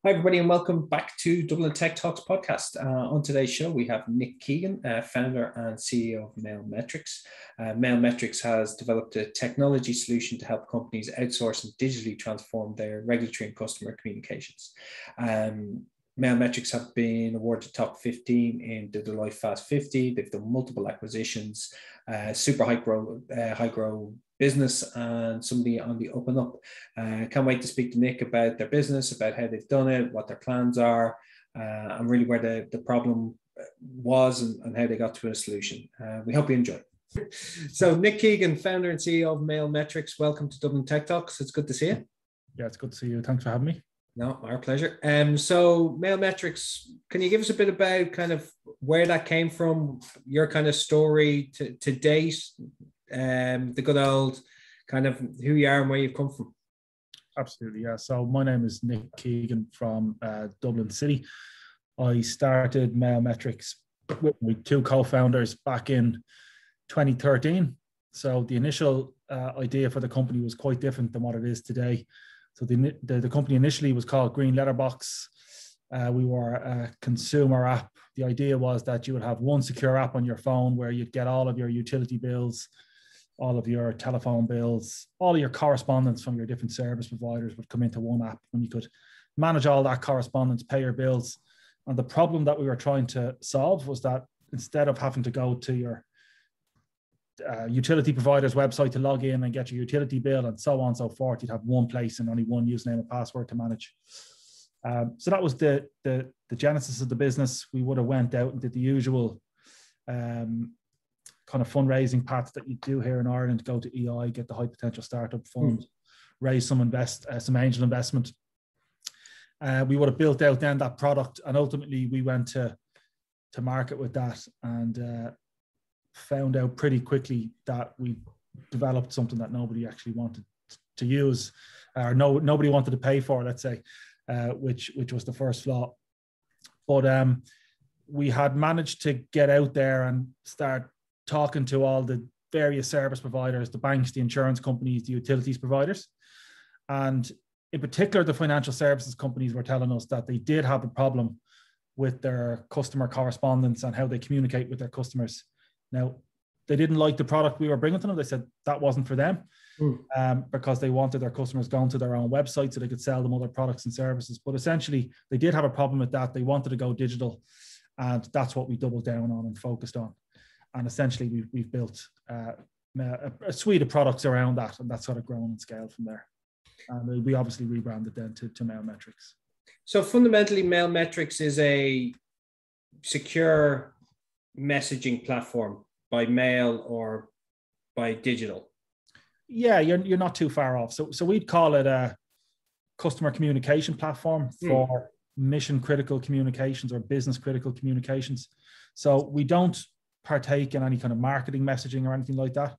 Hi, everybody, and welcome back to Dublin Tech Talks podcast. On today's show, we have Nick Keegan, founder and CEO of Mailmetrics. Mailmetrics has developed a technology solution to help companies outsource and digitally transform their regulatory and customer communications. Mailmetrics have been awarded top 15 in the Deloitte Fast 50. They've done multiple acquisitions, super high growth business, and somebody on the up and up. Can't wait to speak to Nick about their business, about how they've done it, what their plans are, and really where the problem was and how they got to a solution. We hope you enjoy. So Nick Keegan, founder and CEO of Mailmetrics, welcome to Dublin Tech Talks. It's good to see you. Yeah, it's good to see you. Thanks for having me. No, our pleasure. So Mailmetrics, can you give us a bit about kind of where that came from, your kind of story to date, the good old kind of who you are and where you've come from? Absolutely, yeah. So my name is Nick Keegan from Dublin City. I started Mailmetrics with my two co-founders back in 2013. So the initial idea for the company was quite different than what it is today. So the company initially was called Green Letterbox. We were a consumer app. The idea was that you would have one secure app on your phone where you'd get all of your utility bills, all of your telephone bills, all of your correspondence from your different service providers would come into one app, and you could manage all that correspondence, pay your bills. And the problem that we were trying to solve was that instead of having to go to your utility provider's website to log in and get your utility bill and so on and so forth, you'd have one place and only one username and password to manage. So that was the genesis of the business. We would have went out and did the usual kind of fundraising paths that you do here in Ireland, go to EI, get the high potential startup fund, raise some angel investment. We would have built out then that product, and ultimately we went to market with that, and found out pretty quickly that we developed something that nobody actually wanted to use, or nobody wanted to pay for, let's say, which was the first flaw. But we had managed to get out there and start talking to all the various service providers, the banks, the insurance companies, the utilities providers. And in particular, the financial services companies were telling us that they did have a problem with their customer correspondence and how they communicate with their customers. Now, they didn't like the product we were bringing to them. They said that wasn't for them, because they wanted their customers going to their own website so they could sell them other products and services. But essentially, they did have a problem with that. They wanted to go digital, and that's what we doubled down on and focused on. And essentially, we've built a suite of products around that, and that's sort of grown and scaled from there. And we obviously rebranded then to Mailmetrics. So fundamentally, Mailmetrics is a secure messaging platform by mail or by digital. Yeah, you're not too far off. So we'd call it a customer communication platform for mission critical communications or business critical communications. So we don't partake in any kind of marketing messaging or anything like that.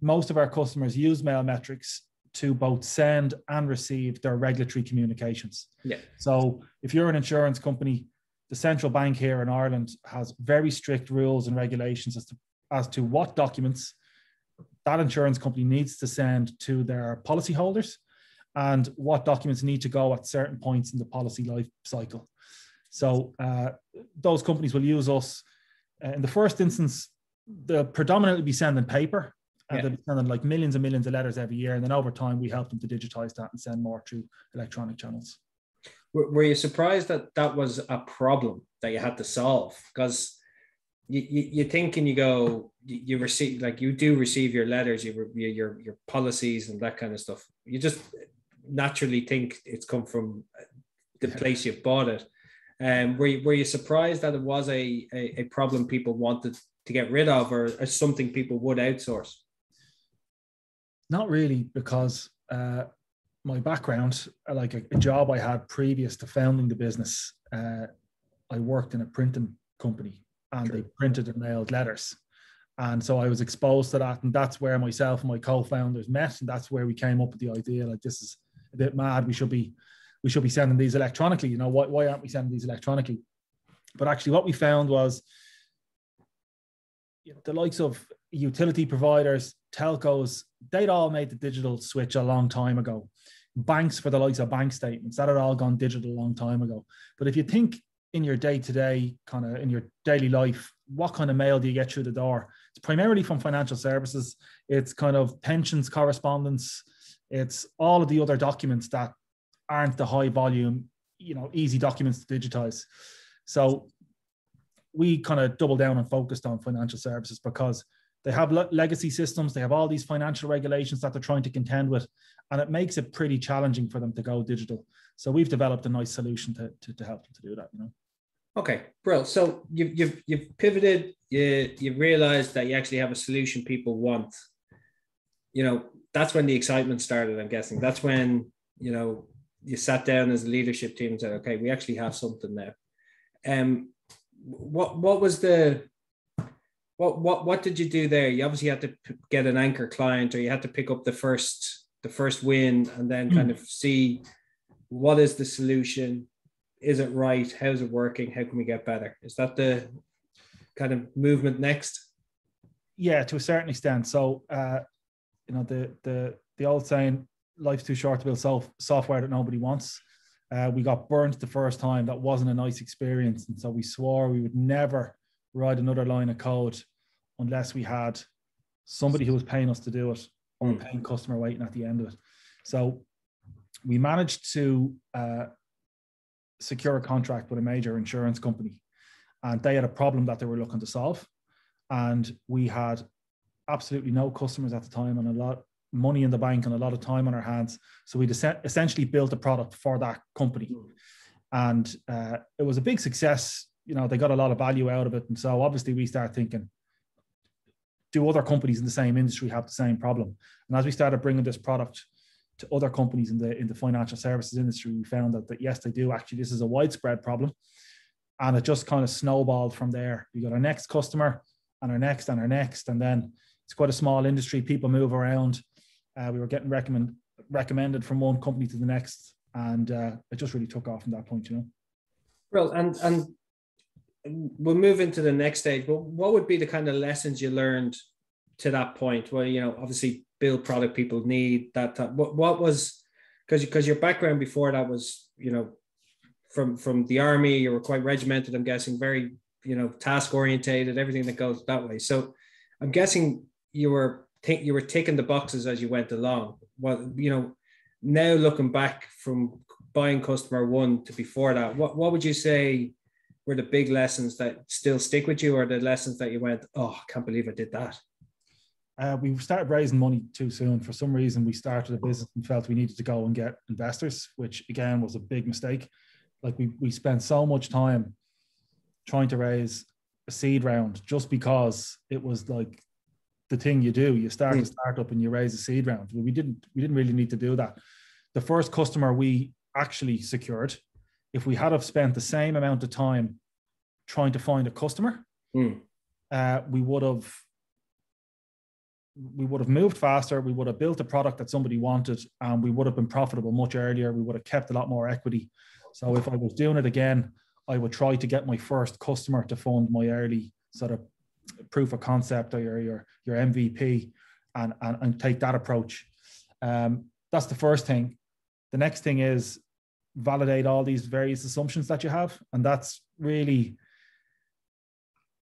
Most of our customers use Mailmetrics to both send and receive their regulatory communications. Yeah. So if you're an insurance company, the central bank here in Ireland has very strict rules and regulations as to what documents that insurance company needs to send to their policyholders and what documents need to go at certain points in the policy life cycle. So those companies will use us. In the first instance, they'll predominantly be sending paper, and they'll be sending like millions and millions of letters every year. And then over time, we help them to digitize that and send more through electronic channels. Were you surprised that that was a problem that you had to solve? Because you think and you go, you receive, like you do receive your letters, your policies and that kind of stuff. You just naturally think it's come from the place you've bought it. Were you surprised that it was a problem people wanted to get rid of, or something people would outsource? Not really, because my background, like a job I had previous to founding the business, I worked in a printing company, and they printed and mailed letters. And so I was exposed to that, and that's where myself and my co-founders met, and that's where we came up with the idea, like, this is a bit mad. We should be sending these electronically. You know, why aren't we sending these electronically? But actually what we found was the likes of utility providers, telcos, they'd all made the digital switch a long time ago. banks for the likes of bank statements, that had all gone digital a long time ago. But if you think in your day-to-day, kind of in your daily life, what kind of mail do you get through the door? It's primarily from financial services. It's kind of pensions correspondence. It's all of the other documents that aren't the high volume, easy documents to digitize. So we kind of doubled down and focused on financial services because they have legacy systems. They have all these financial regulations that they're trying to contend with, and it makes it pretty challenging for them to go digital. So we've developed a nice solution to help them to do that. Okay, brilliant. So you've pivoted. You've realized that you actually have a solution people want. That's when the excitement started. I'm guessing that's when you sat down as a leadership team and said, "Okay, we actually have something now." What was the what did you do there? You obviously had to get an anchor client, or you had to pick up the first win, and then kind of see what is the solution. Is it right? How's it working? How can we get better? Is that the kind of movement next? Yeah, to a certain extent. So, the old saying, life's too short to build software that nobody wants. We got burnt the first time. That wasn't a nice experience. And so we swore we would never write another line of code unless we had somebody who was paying us to do it, or a paying customer waiting at the end of it. So we managed to secure a contract with a major insurance company, and they had a problem that they were looking to solve. And we had absolutely no customers at the time, and a lot of money in the bank and a lot of time on our hands. So we essentially built a product for that company. And it was a big success. They got a lot of value out of it. And so obviously we started thinking, do other companies in the same industry have the same problem? And as we started bringing this product to other companies in the financial services industry, we found that yes, they do. Actually, this is a widespread problem. And it just kind of snowballed from there. We got our next customer and our next and our next. And then it's quite a small industry. People move around. We were getting recommended from one company to the next. And it just really took off from that point, Well, and we'll move into the next stage. But what would be the kind of lessons you learned to that point? Well, obviously build product people need that. What was, because your background before that was, from the army, you were quite regimented, I'm guessing, very, task orientated, everything that goes that way. So I'm guessing you were ticking the boxes as you went along. Well, now looking back from buying customer one to before that, what would you say were the big lessons that still stick with you, or the lessons that you went, oh, I can't believe I did that? We started raising money too soon. For some reason, we started a business and felt we needed to go and get investors, which again was a big mistake. Like we spent so much time trying to raise a seed round just because it was like the thing you do. You start a startup and you raise a seed round. We didn't really need to do that. The first customer we actually secured, if we had have spent the same amount of time trying to find a customer, we would have moved faster. We would have built a product that somebody wanted, and we would have been profitable much earlier. We would have kept a lot more equity. So if I was doing it again, I would try to get my first customer to fund my early sort of proof of concept, or your MVP, and take that approach. That's the first thing. The next thing is validate all these various assumptions that you have. And that's really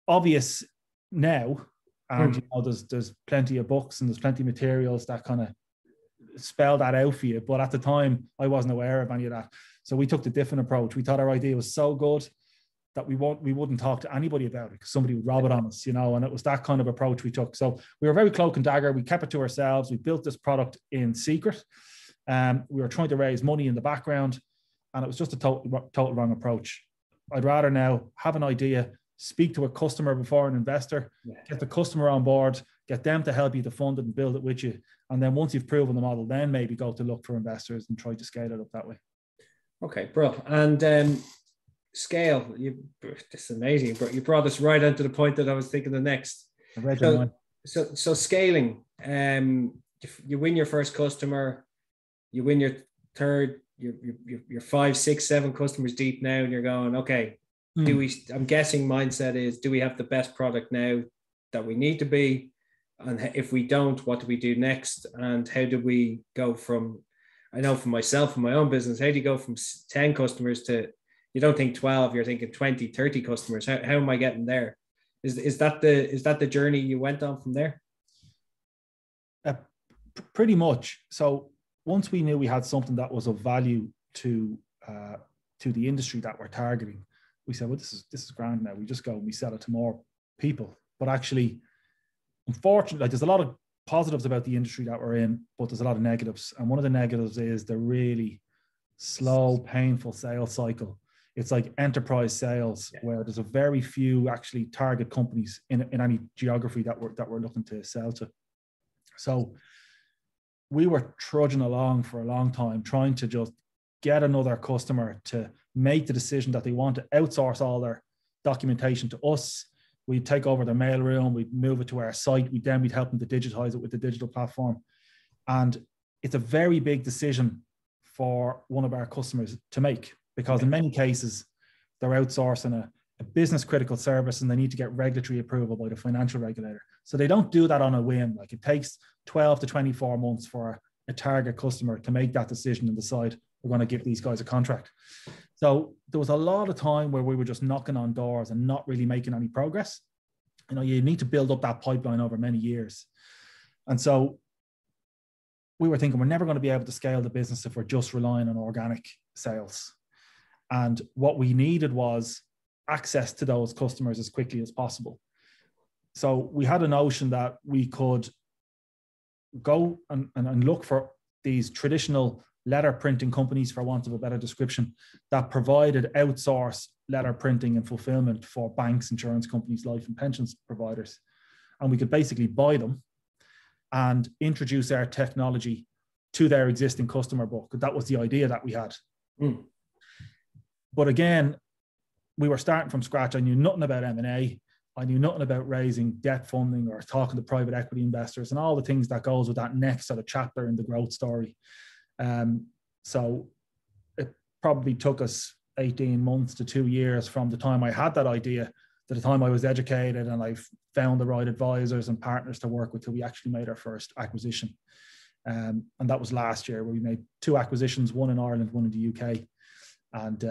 obvious now. And there's plenty of books and there's plenty of materials that kind of spell that out for you. But at the time, I wasn't aware of any of that. So we took the different approach. We thought our idea was so good that we wouldn't talk to anybody about it, because somebody would rob it on us, and it was that kind of approach we took. So we were very cloak and dagger. We kept it to ourselves. We built this product in secret. We were trying to raise money in the background, and it was just a total wrong approach. I'd rather now have an idea, speak to a customer before an investor, get the customer on board, get them to help you to fund it and build it with you. And then once you've proven the model, then maybe go to look for investors and try to scale it up that way. Okay, bro. And scale, this is amazing, but you brought us right onto the point that I was thinking the next. So scaling, you win your first customer, you win your third, you're 5, 6, 7 customers deep now, and you're going, okay, I'm guessing mindset is, do we have the best product now that we need to be? And if we don't, what do we do next? And how do we go from, I know for myself, in my own business, how do you go from 10 customers to, you don't think 12, you're thinking 20, 30 customers. How am I getting there? Is that the journey you went on from there? Pretty much. So once we knew we had something that was of value to the industry that we're targeting, we said, well, this is grand now. We just go and we sell it to more people. But actually, unfortunately, like, there's a lot of positives about the industry that we're in, but there's a lot of negatives. And one of the negatives is the really slow, painful sales cycle. It's like enterprise sales, where there's a very few actually target companies in any geography that we're looking to sell to. So we were trudging along for a long time, trying to just get another customer to make the decision that they want to outsource all their documentation to us. We'd take over their mailroom, we'd move it to our site, we'd help them to digitize it with the digital platform. And it's a very big decision for one of our customers to make, because in many cases, they're outsourcing a business critical service and they need to get regulatory approval by the financial regulator. So they don't do that on a whim. Like, it takes 12 to 24 months for a target customer to make that decision and decide, we're going to give these guys a contract. So there was a lot of time where we were just knocking on doors and not really making any progress. You know, you need to build up that pipeline over many years. And so we were thinking, we're never going to be able to scale the business if we're just relying on organic sales. And what we needed was access to those customers as quickly as possible. So we had a notion that we could go and look for these traditional letter printing companies, for want of a better description, that provided outsourced letter printing and fulfillment for banks, insurance companies, life and pensions providers. And we could basically buy them and introduce our technology to their existing customer book. That was the idea that we had. But again, we were starting from scratch. I knew nothing about M&A. I knew nothing about raising debt funding or talking to private equity investors and all the things that goes with that next sort of chapter in the growth story. So it probably took us 18 months to 2 years from the time I had that idea to the time I was educated and I found the right advisors and partners to work with till we actually made our first acquisition. And that was last year, where we made 2 acquisitions, one in Ireland, one in the UK. And,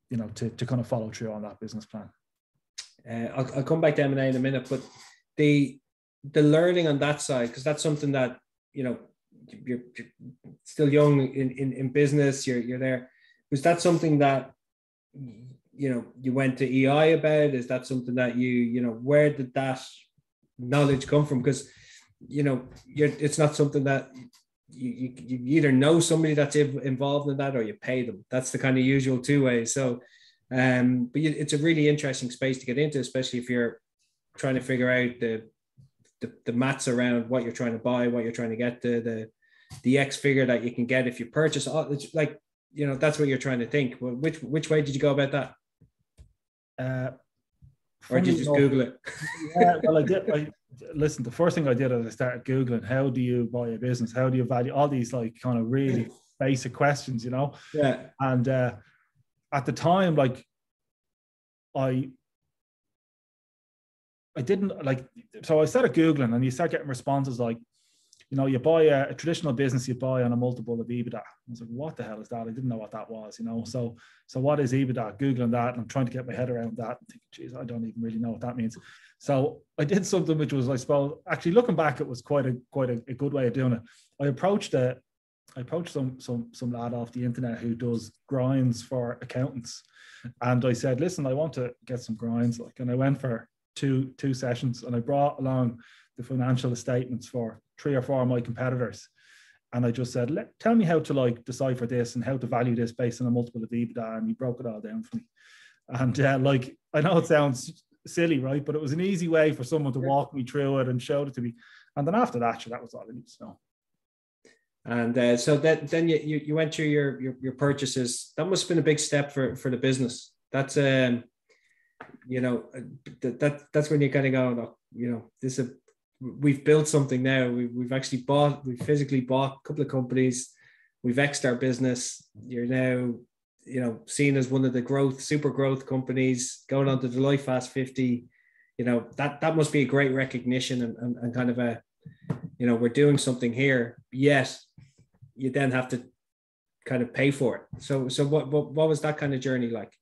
you know, to kind of follow through on that business plan. I'll come back to M&A in a minute, but the learning on that side, because that's something that, you know, you're still young in business, you're there. Was that something that, you know, you went to EI about? Is that something that you know, where did that knowledge come from? Because, you know, it's not something that you either know somebody that's involved in that or you pay them. That's the kind of usual 2 ways. So, but it's a really interesting space to get into, especially if you're trying to figure out the maths around what you're trying to buy, what you're trying to get to, the X figure that you can get if you purchase. It's like, you know, that's what you're trying to think. Well, which way did you go about that? Or did you just Google it? Yeah, well, I did. Listen, the first thing I did is I started Googling, how do you buy a business? How do you value all these, like, kind of really basic questions, you know? Yeah. And at the time, like, I didn't like, so I started Googling and you start getting responses like, you know, you buy a traditional business, you buy on a multiple of EBITDA. I was like, what the hell is that? I didn't know what that was, you know? So what is EBITDA? Googling that, and I'm trying to get my head around that and thinking, geez, I don't even really know what that means. So I did something which was, I suppose, actually looking back, it was quite a good way of doing it. I approached some lad off the internet who does grinds for accountants. And I said, listen, I want to get some grinds. Like, and I went for two sessions and I brought along the financial statements for 3 or 4 of my competitors. And I just said, tell me how to, like, decipher this and how to value this based on a multiple of EBITDA. And he broke it all down for me. And like, I know it sounds silly, right? But it was an easy way for someone to walk me through it and show it to me. And then after that, that was all I needed to know. And so then you went through your purchases. That must have been a big step for the business. That's you know, that's when you kind of go, oh, you know, we've built something now. We've physically bought a couple of companies. We've X'd our business. You're now, you know, seen as one of the super growth companies, going on to the Life Fast 50. You know, that must be a great recognition and kind of a, you know, we're doing something here. Yet, you then have to kind of pay for it. So what was that kind of journey like?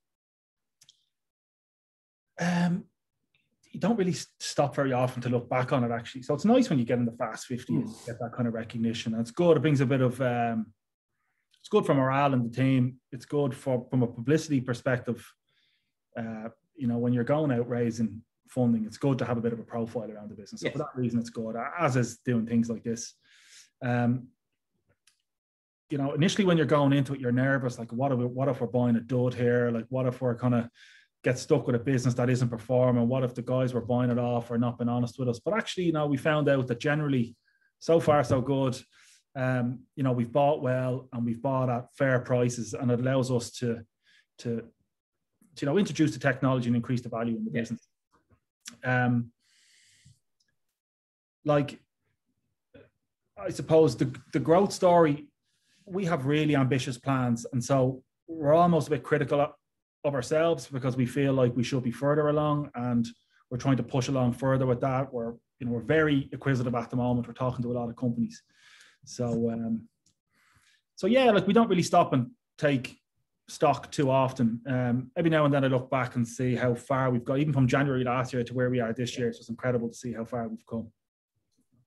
You don't really stop very often to look back on it, actually. So it's nice when you get in the Fast 50 and get that kind of recognition. And it's good. It brings a bit of, it's good for morale in the team. It's good from a publicity perspective. When you're going out raising funding, it's good to have a bit of a profile around the business. So for that reason, it's good, as is doing things like this. Initially when you're going into it, you're nervous. Like, what if we're buying a dud here? Like, what if we're kind of get stuck with a business that isn't performing? What if the guys we're buying it off are not being honest with us? But actually, we found out that generally, so far so good. We've bought well and we've bought at fair prices, and it allows us to introduce the technology and increase the value in the business. I suppose the growth story, we have really ambitious plans, and so we're almost a bit critical of ourselves because we feel like we should be further along, and we're trying to push along further with that. We're very acquisitive at the moment. We're talking to a lot of companies. So we don't really stop and take stock too often. Every now and then I look back and see how far we've got, even from January last year to where we are this year. It's just incredible to see how far we've come.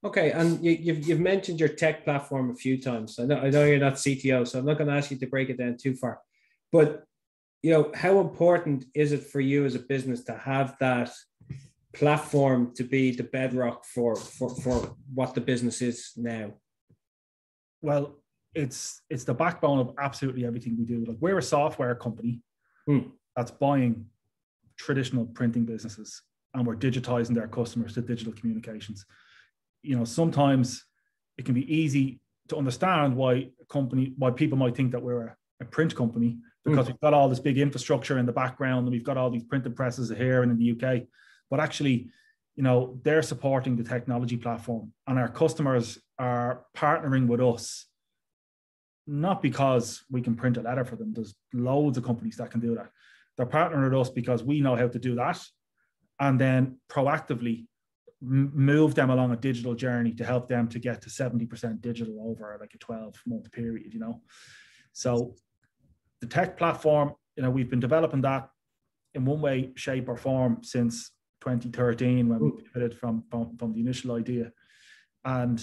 Okay, and you've mentioned your tech platform a few times. I know you're not CTO, so I'm not going to ask you to break it down too far. But how important is it for you as a business to have that platform to be the bedrock for what the business is now? Well, it's the backbone of absolutely everything we do. Like, we're a software company that's buying traditional printing businesses, and we're digitizing their customers to digital communications. Sometimes it can be easy to understand why people might think that we're a print company, because we've got all this big infrastructure in the background and we've got all these printing presses here and in the UK. But actually, they're supporting the technology platform, and our customers are partnering with us, not because we can print a letter for them. There's loads of companies that can do that. They're partnering with us because we know how to do that, and then proactively move them along a digital journey to help them to get to 70% digital over like a 12-month period, So the tech platform, we've been developing that in one way, shape or form since 2013 when we pivoted from the initial idea. And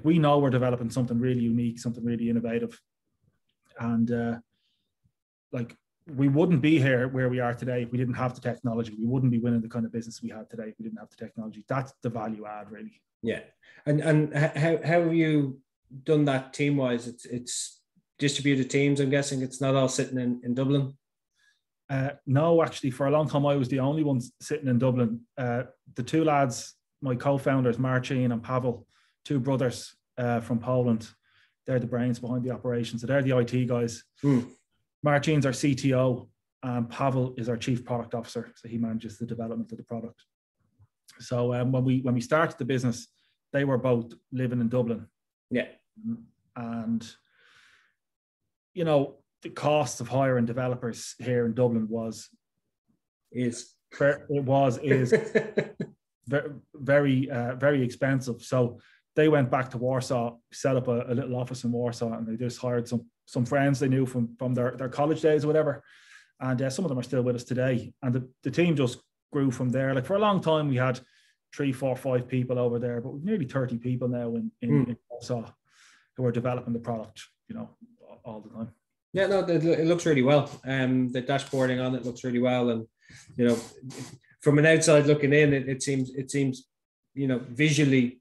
we know we're developing something really unique, something really innovative. And we wouldn't be here where we are today if we didn't have the technology. We wouldn't be winning the kind of business we have today if we didn't have the technology. That's the value add, really. Yeah. And how have you done that team-wise? It's distributed teams, I'm guessing. It's not all sitting in Dublin? No, actually, for a long time, I was the only one sitting in Dublin. The two lads, my co-founders, Marcin and Pavel, two brothers from Poland, they're the brains behind the operation. So they're the IT guys. Marcin's our CTO, and Pavel is our chief product officer. So he manages the development of the product. So when we started the business, they were both living in Dublin. Yeah. And, the cost of hiring developers here in Dublin is very, very expensive. So they went back to Warsaw, set up a little office in Warsaw, and they just hired some friends they knew from their college days or whatever. And some of them are still with us today. And the team just grew from there. Like, for a long time, we had 3, 4, 5 people over there, but we've nearly 30 people now in Warsaw who are developing the product, all the time. Yeah, no, it looks really well. The dashboarding on it looks really well. And, from an outside looking in, it seems, visually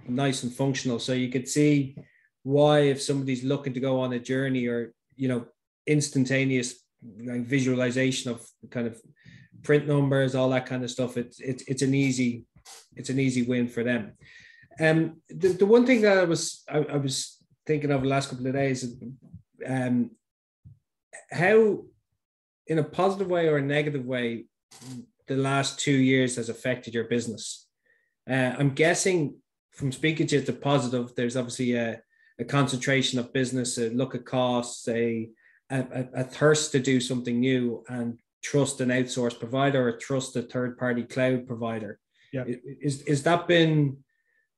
nice and functional. So you could see why, if somebody's looking to go on a journey or, instantaneous visualization of kind of print numbers, all that kind of stuff, it's an easy win for them. The one thing that I was thinking of the last couple of days, how, in a positive way or a negative way, the last 2 years has affected your business. I'm guessing from speaking to you, it's a positive. There's obviously a concentration of business, a look at costs, a thirst to do something new and trust an outsourced provider or trust a third-party cloud provider. Yeah. Is that been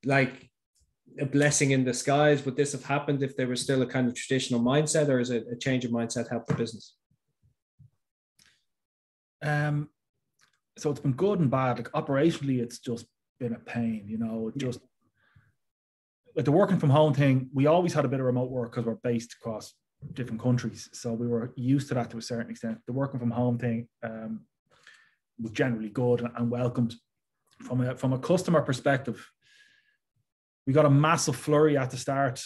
like a blessing in disguise? Would this have happened if there was still a kind of traditional mindset, or is it a change of mindset help the business? So it's been good and bad. Like operationally, it's just been a pain, you know, just like the working from home thing. We always had a bit of remote work because we're based across different countries. So we were used to that to a certain extent. The working from home thing was generally good and welcomed. From a customer perspective, we got a massive flurry at the start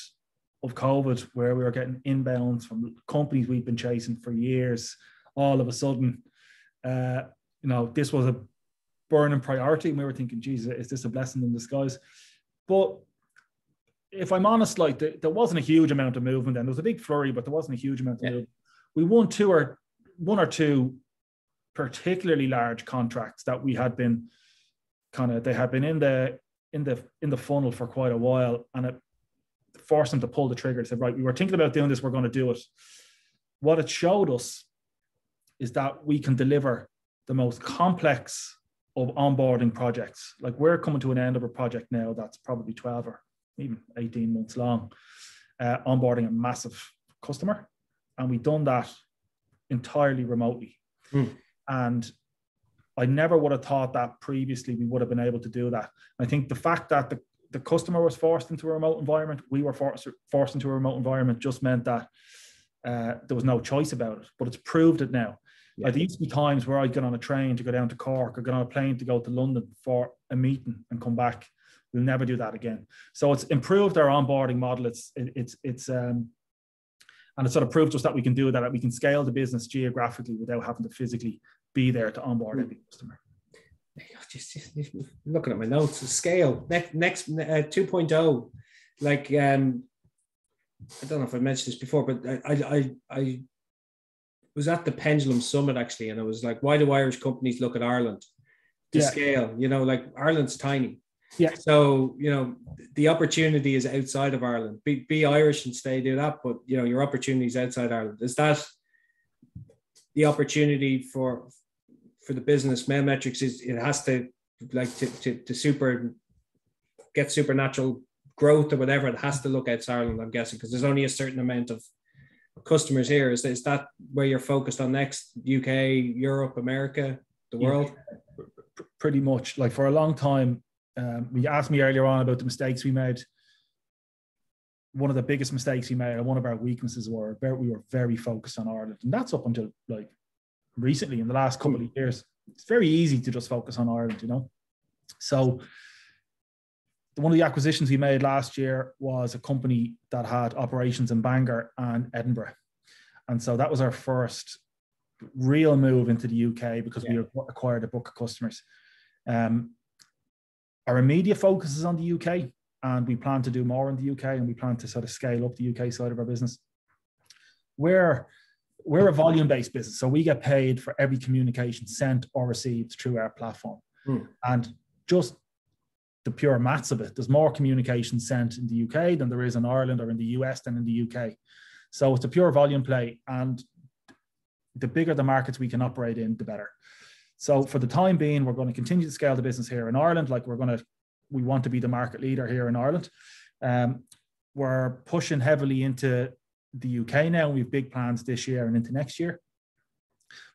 of COVID where we were getting inbounds from companies we've been chasing for years. All of a sudden, you know, this was a burning priority, and we were thinking, Jesus, is this a blessing in disguise? But if I'm honest, like there wasn't a huge amount of movement then. There was a big flurry, but there wasn't a huge amount of movement. We won one or two particularly large contracts that we had been they had been in the funnel for quite a while, and it forced them to pull the trigger. They said, right, we were thinking about doing this, we're going to do it. What it showed us is that we can deliver the most complex of onboarding projects. Like we're coming to an end of a project now that's probably 12 or even 18 months long, onboarding a massive customer. And we've done that entirely remotely. And I never would have thought that previously we would have been able to do that. I think the fact that the customer was forced into a remote environment, we were forced into a remote environment, just meant that there was no choice about it. But it's proved it now. Yeah. There used to be times where I'd get on a train to go down to Cork, or get on a plane to go to London for a meeting and come back. We'll never do that again. So it's improved our onboarding model. And it sort of proved to us that we can do that we can scale the business geographically without having to physically be there to onboard every customer. Just looking at my notes, the scale next 2.0, like I don't know if I mentioned this before, but I was at the Pendulum Summit actually, and I was like, why do Irish companies look at Ireland to scale? You know, like Ireland's tiny. Yeah. So, you know, the opportunity is outside of Ireland. Be Irish and stay do that, but you know, your opportunity is outside Ireland. Is that the opportunity for the business? Mailmetrics is it has to to get supernatural growth or whatever. It has to look outside Ireland, I'm guessing, because there's only a certain amount of customers here. Is that where you're focused on next? UK, Europe, America, the world? Pretty much. Like for a long time, you asked me earlier on about the mistakes we made. One of the biggest mistakes we made, and one of our weaknesses were we were very focused on Ireland, and that's up until like recently in the last couple of years. It's very easy to just focus on Ireland, you know. So one of the acquisitions we made last year was a company that had operations in Bangor and Edinburgh, and so that was our first real move into the UK because we acquired a book of customers. Our immediate focus is on the UK, and we plan to do more in the UK, and we plan to sort of scale up the UK side of our business. We're a volume-based business, so we get paid for every communication sent or received through our platform. And just the pure maths of it, there's more communication sent in the UK than there is in Ireland or in the US than in the UK. So it's a pure volume play, and the bigger the markets we can operate in, the better. So for the time being, we're going to continue to scale the business here in Ireland. Like we want to be the market leader here in Ireland. We're pushing heavily into the UK now. We have big plans this year and into next year.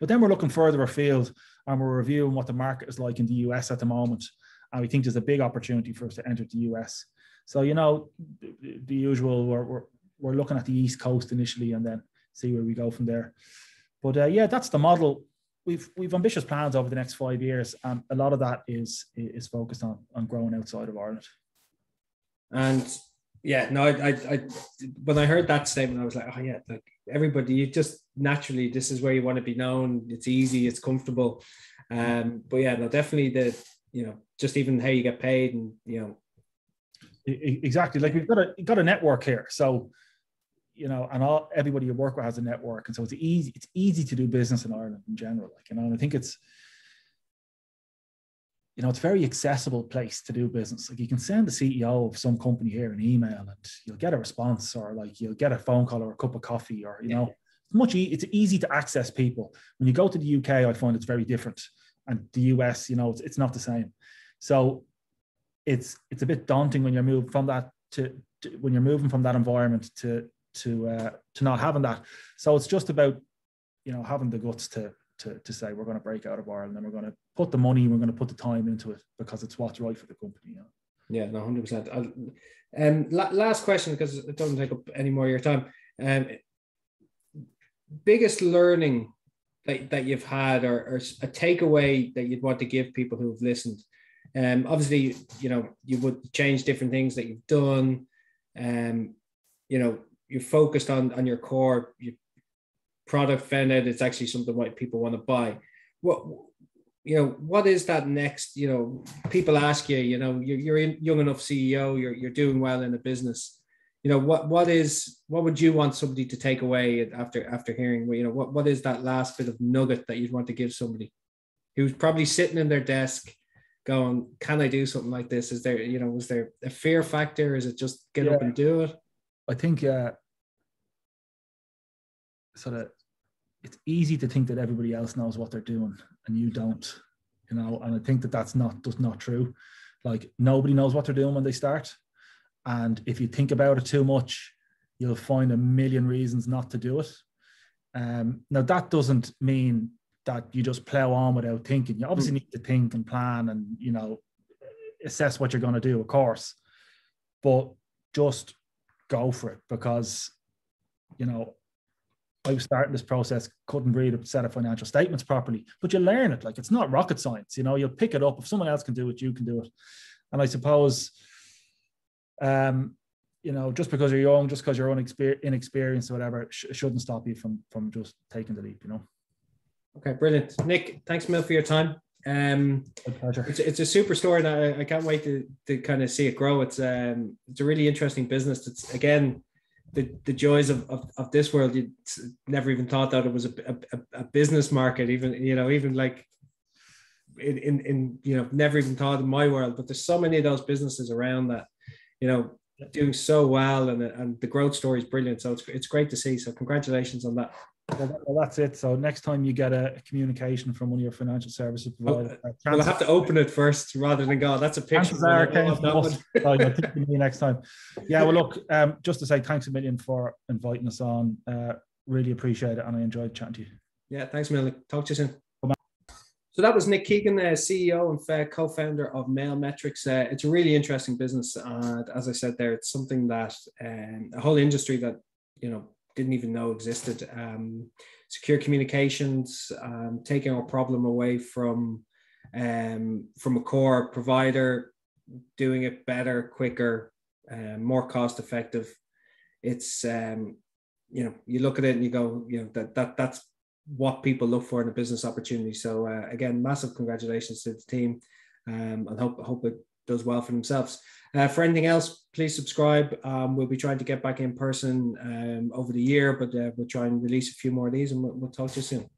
But then we're looking further afield, and we're reviewing what the market is like in the US at the moment. And we think there's a big opportunity for us to enter the US. So, you know, the usual, we're looking at the East Coast initially and then see where we go from there. But that's the model. We've ambitious plans over the next 5 years, and a lot of that is focused on growing outside of Ireland. And I when I heard that statement, I was like, oh yeah, like everybody, you just naturally, this is where you want to be known. It's easy, it's comfortable. But yeah, no, definitely just even how you get paid, and exactly, like we've got a network here, so and everybody you work with has a network, and so it's easy to do business in Ireland in general. And I think it's a very accessible place to do business. Like you can send the CEO of some company here an email and you'll get a response, or like you'll get a phone call or a cup of coffee, or it's easy to access people. When you go to the UK, I find it's very different, and the US, it's not the same. So it's a bit daunting when you move from that when you're moving from that environment to not having that. So it's just about, you know, having the guts to say we're going to break out of Ireland and we're going to put the money, we're going to put the time into it because it's what's right for the company. You know? Yeah, no, 100%. Last question, because it doesn't take up any more of your time. Biggest learning that you've had, or a takeaway that you'd want to give people who have listened? Obviously, you know, you would change different things that you've done. You know, you're focused on your core. Your product, found out it's actually something what people want to buy. What is that next? You know, people ask you, you know, you're a young enough CEO, you're doing well in the business. You know, what would you want somebody to take away after hearing, you know, what is that last bit of nugget that you'd want to give somebody who's probably sitting in their desk going, can I do something like this? Is there, you know, was there a fear factor? Is it just get up and do it? I think sort of, it's easy to think that everybody else knows what they're doing and you don't, you know, and I think that that's not true. Like, nobody knows what they're doing when they start. And if you think about it too much, you'll find a million reasons not to do it. Now, that doesn't mean that you just plow on without thinking. You obviously need to think and plan and, you know, assess what you're going to do, of course, but just go for it, because, you know, I was starting this process, couldn't read a set of financial statements properly, but you learn it. Like, it's not rocket science, you know, you'll pick it up. If someone else can do it, you can do it. And I suppose, you know, just because you're young, just because you're inexperienced or whatever, it shouldn't stop you from just taking the leap, you know. Okay, brilliant. Nick, thanks a million for your time. My pleasure. It's a super story, and I can't wait to kind of see it grow. It's a really interesting business. It's, again, the joys of this world. You never even thought that it was a business market, even like in you know, never even thought in my world. But there's so many of those businesses around that, you know, doing so well, and the growth story is brilliant. So it's great to see. So congratulations on that. Well, that's it. So next time you get a communication from one of your financial services providers, we'll have to open it first rather than go, that's a picture. I think you mean next time. Yeah, well, look, just to say thanks a million for inviting us on. Really appreciate it, and I enjoyed chatting to you. Yeah, thanks a million. Talk to you soon. So that was Nick Keegan, CEO and co-founder of Mail Metrics. It's a really interesting business, and as I said there, it's something that a whole industry that, you know, didn't even know existed. Secure communications, taking our problem away from a core provider, doing it better, quicker, more cost effective. It's you know, you look at it and you go, you know, that's what people look for in a business opportunity. So again, massive congratulations to the team, and hope it does well for themselves. For anything else, please subscribe. We'll be trying to get back in person over the year, but we'll try and release a few more of these, and we'll talk to you soon.